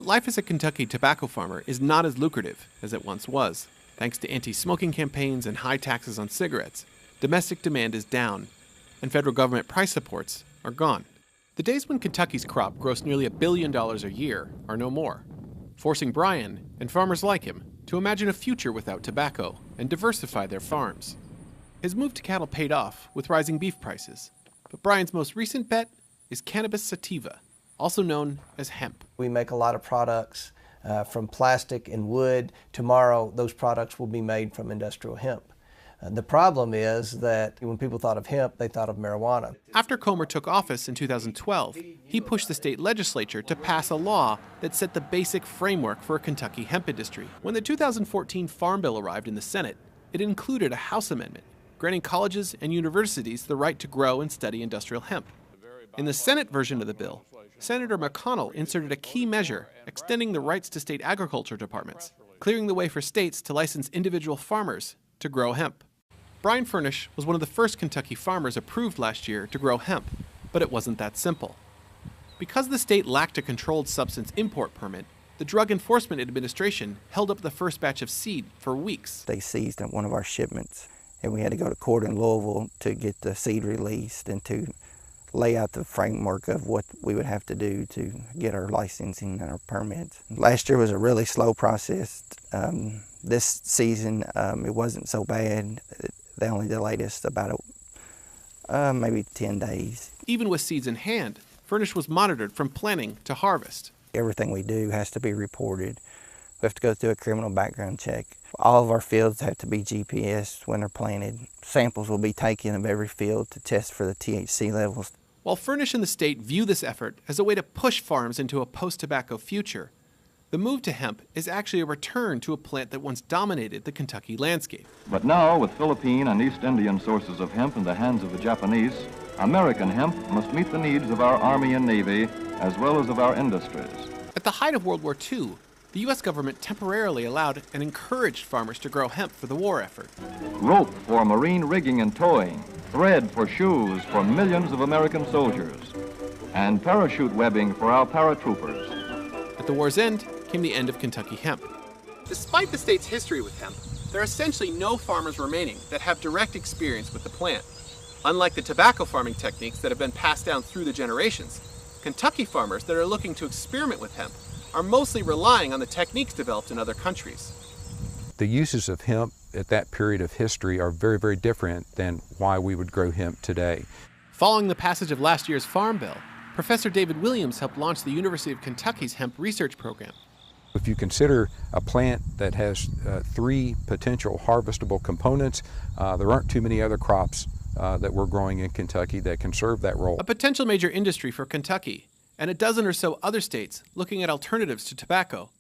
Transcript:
Life as a Kentucky tobacco farmer is not as lucrative as it once was. Thanks to anti-smoking campaigns and high taxes on cigarettes, domestic demand is down, and federal government price supports are gone. The days when Kentucky's crop grossed nearly $1 billion a year are no more, forcing Brian and farmers like him to imagine a future without tobacco and diversify their farms. His move to cattle paid off with rising beef prices, but Brian's most recent bet is cannabis sativa, also known as hemp. We make a lot of products from plastic and wood. Tomorrow, those products will be made from industrial hemp. The problem is that when people thought of hemp, they thought of marijuana. After Comer took office in 2012, he pushed the state legislature to pass a law that set the basic framework for a Kentucky hemp industry. When the 2014 Farm Bill arrived in the Senate, it included a House amendment granting colleges and universities the right to grow and study industrial hemp. In the Senate version of the bill, Senator McConnell inserted a key measure extending the rights to state agriculture departments, clearing the way for states to license individual farmers to grow hemp. Brian Furnish was one of the first Kentucky farmers approved last year to grow hemp, but it wasn't that simple. Because the state lacked a controlled substance import permit, the Drug Enforcement Administration held up the first batch of seed for weeks. They seized one of our shipments, and we had to go to court in Louisville to get the seed released and to lay out the framework of what we would have to do to get our licensing and our permits. Last year was a really slow process. This season, it wasn't so bad. They only delayed us about maybe 10 days. Even with seeds in hand, Furnish was monitored from planting to harvest. Everything we do has to be reported. We have to go through a criminal background check. All of our fields have to be GPS when they're planted. Samples will be taken of every field to test for the THC levels. While Furnish and the state view this effort as a way to push farms into a post-tobacco future, the move to hemp is actually a return to a plant that once dominated the Kentucky landscape. But now, with Philippine and East Indian sources of hemp in the hands of the Japanese, American hemp must meet the needs of our Army and Navy, as well as of our industries. At the height of World War II, the U.S. government temporarily allowed and encouraged farmers to grow hemp for the war effort. Rope for marine rigging and towing, thread for shoes for millions of American soldiers, and parachute webbing for our paratroopers. At the war's end came the end of Kentucky hemp. Despite the state's history with hemp, there are essentially no farmers remaining that have direct experience with the plant. Unlike the tobacco farming techniques that have been passed down through the generations, Kentucky farmers that are looking to experiment with hemp are mostly relying on the techniques developed in other countries. The uses of hemp at that period of history are very, very different than why we would grow hemp today. Following the passage of last year's Farm Bill, Professor David Williams helped launch the University of Kentucky's hemp research program. If you consider a plant that has 3 potential harvestable components, there aren't too many other crops that we're growing in Kentucky that can serve that role. A potential major industry for Kentucky, and a dozen or so other states looking at alternatives to tobacco,